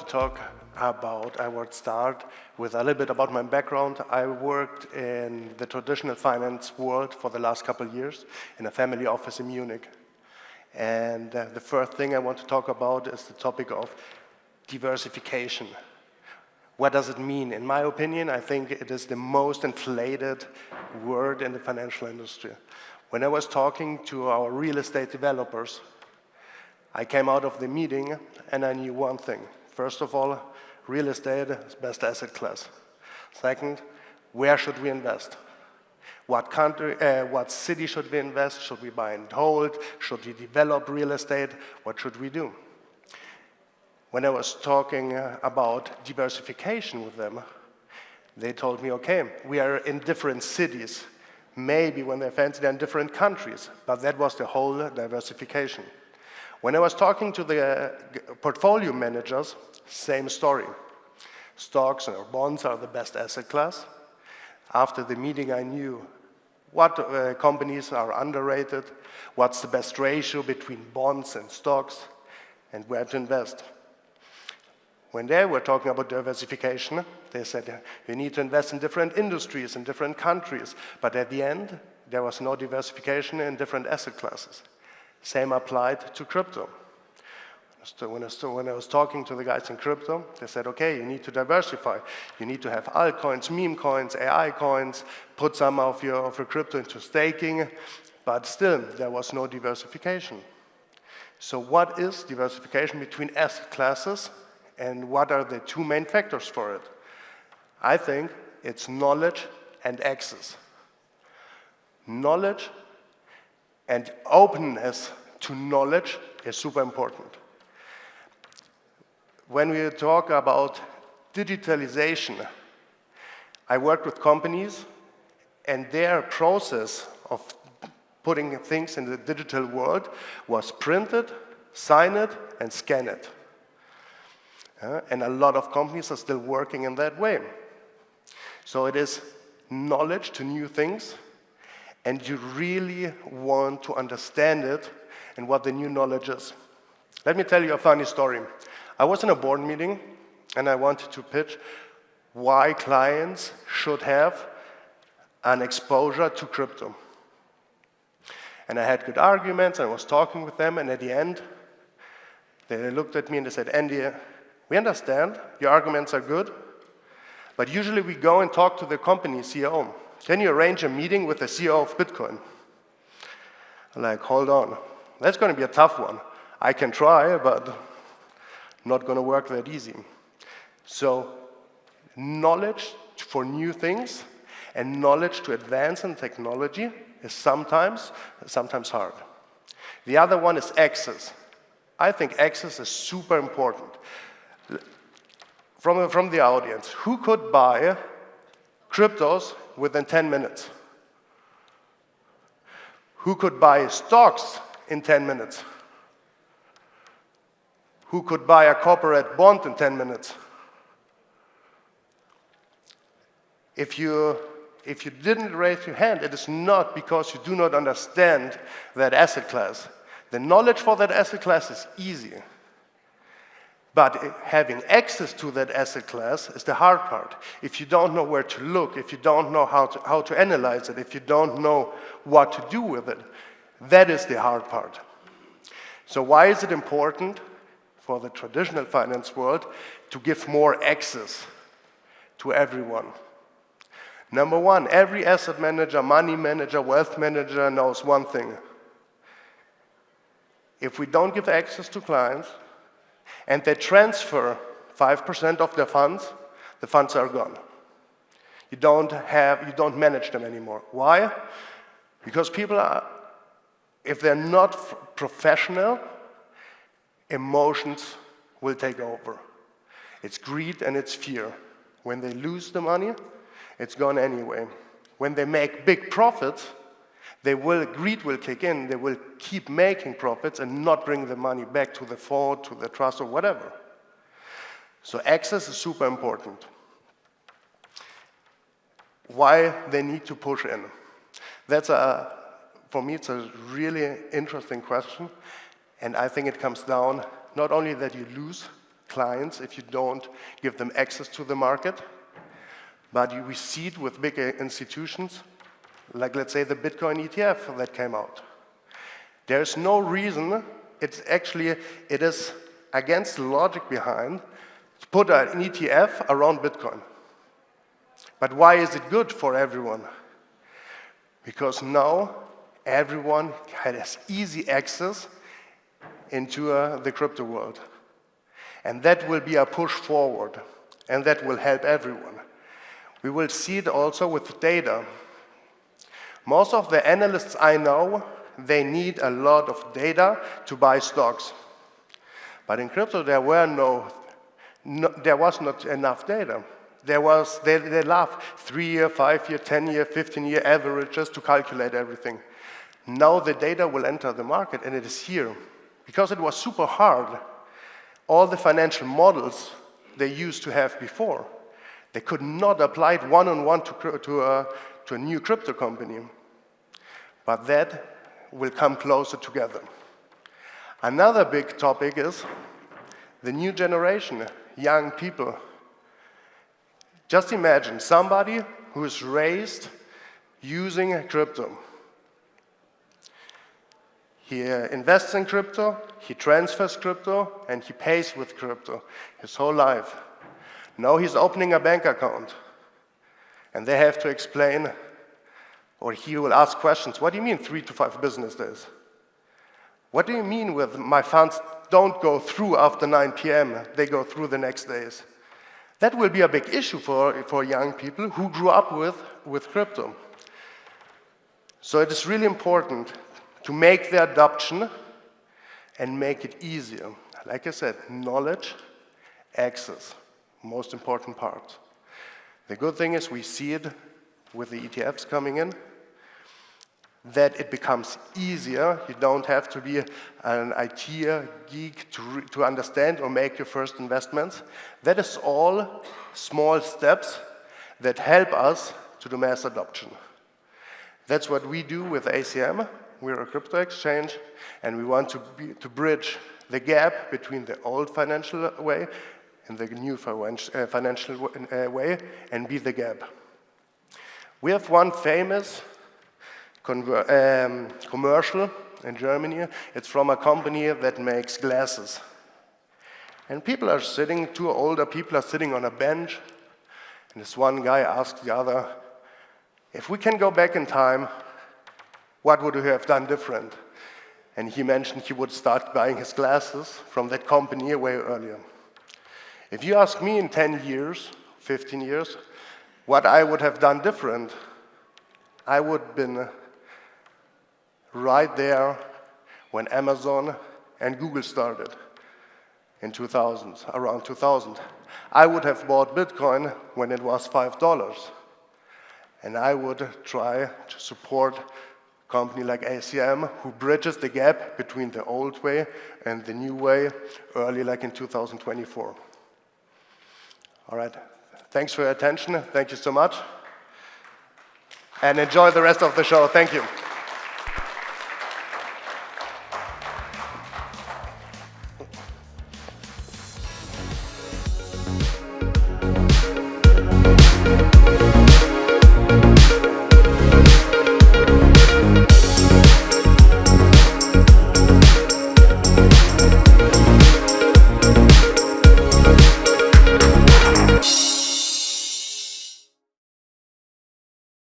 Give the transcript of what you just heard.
talk about, I would start with a little bit about my background. I worked in the traditional finance world for the last couple of years in a family office in Munich. And the first thing I want to talk about is the topic of diversification. What does it mean? In my opinion, I think it is the most inflated word in the financial industry. When I was talking to our real estate developers, I came out of the meeting and I knew one thing. First of all, real estate is best asset class. Second, where should we invest? What country, what city should we invest? Should we buy and hold? Should we develop real estate? What should we do? When I was talking about diversification with them, they told me, okay, we are in different cities. Maybe when they're fancy, they're in different countries, but that was the whole diversification. When I was talking to the portfolio managers, same story. Stocks or bonds are the best asset class. After the meeting, I knew what companies are underrated, what's the best ratio between bonds and stocks, and where to invest. When they were talking about diversification, they said, you need to invest in different industries, in different countries. But at the end, there was no diversification in different asset classes. Same applied to crypto. When I was talking to the guys in crypto, they said, okay, you need to diversify. You need to have altcoins, meme coins, AI coins, put some of your crypto into staking, but still, there was no diversification. So what is diversification between asset classes, and what are the two main factors for it? I think it's knowledge and access. Knowledge and openness to knowledge is super important. When we talk about digitalization, I work with companies and their process of putting things in the digital world was print it, sign it, and scan it. And a lot of companies are still working in that way. So it is knowledge to new things, and you really want to understand it and what the new knowledge is. Let me tell you a funny story. I was in a board meeting, and I wanted to pitch why clients should have an exposure to crypto. And I had good arguments, and I was talking with them, and at the end, they looked at me and they said, Andy, we understand, your arguments are good, but usually we go and talk to the company CEO. Can you arrange a meeting with the CEO of Bitcoin? I'm like, hold on, that's going to be a tough one. I can try, but not going to work that easy. So knowledge for new things and knowledge to advance in technology is sometimes hard. The other one is access. I think access is super important. From the audience, who could buy cryptos within 10 minutes? Who could buy stocks in 10 minutes? Who could buy a corporate bond in 10 minutes? If you didn't raise your hand, it is not because you do not understand that asset class. The knowledge for that asset class is easy. But having access to that asset class is the hard part. If you don't know where to look, if you don't know how to analyze it, if you don't know what to do with it, that is the hard part. So why is it important for the traditional finance world to give more access to everyone? Number one, every asset manager, money manager, wealth manager knows one thing. If we don't give access to clients, and they transfer 5% of their funds, the funds are gone. You don't manage them anymore. Why? Because people are, if they're not professional, emotions will take over. It's greed and it's fear. When they lose the money, it's gone anyway. When they make big profits, greed will kick in, they will keep making profits and not bring the money back to the fund, to the trust, or whatever. So access is super important. Why they need to push in? For me, it's a really interesting question, and I think it comes down not only that you lose clients if you don't give them access to the market. But we see it with big institutions, like let's say the Bitcoin ETF that came out. There's no reason, it is against the logic behind to put an ETF around Bitcoin. But why is it good for everyone? Because now everyone has easy access into the crypto world. And that will be a push forward, and that will help everyone. We will see it also with data. Most of the analysts I know, they need a lot of data to buy stocks. But in crypto, there was not enough data. They love 3-year, 5-year, 10-year, 15-year averages to calculate everything. Now the data will enter the market, and it is here. Because it was super hard, all the financial models they used to have before, they could not apply it one-on-one to a new crypto company. But that will come closer together. Another big topic is the new generation, young people. Just imagine somebody who is raised using crypto. He invests in crypto, he transfers crypto, and he pays with crypto his whole life. Now he's opening a bank account, and they have to explain, or he will ask questions. What do you mean 3 to 5 business days? What do you mean with my funds don't go through after 9 p.m., they go through the next days? That will be a big issue for young people who grew up with crypto. So it is really important to make the adoption and make it easier. Like I said, knowledge, access, most important part. The good thing is we see it with the ETFs coming in, that it becomes easier. You don't have to be an IT geek to understand or make your first investments. That is all small steps that help us to do mass adoption. That's what we do with ACM. We're a crypto exchange, and we want to bridge the gap between the old financial way and the new financial way, and be the gap. We have one famous commercial in Germany. It's from a company that makes glasses. And people are sitting, 2 older people are sitting on a bench, and this one guy asked the other, if we can go back in time, what would we have done different? And he mentioned he would start buying his glasses from that company way earlier. If you ask me in 10 years, 15 years, what I would have done different, I would have been right there when Amazon and Google started in 2000, around 2000. I would have bought Bitcoin when it was $5. And I would try to support a company like ACM who bridges the gap between the old way and the new way early, like in 2024. All right, thanks for your attention. Thank you so much. And enjoy the rest of the show. Thank you.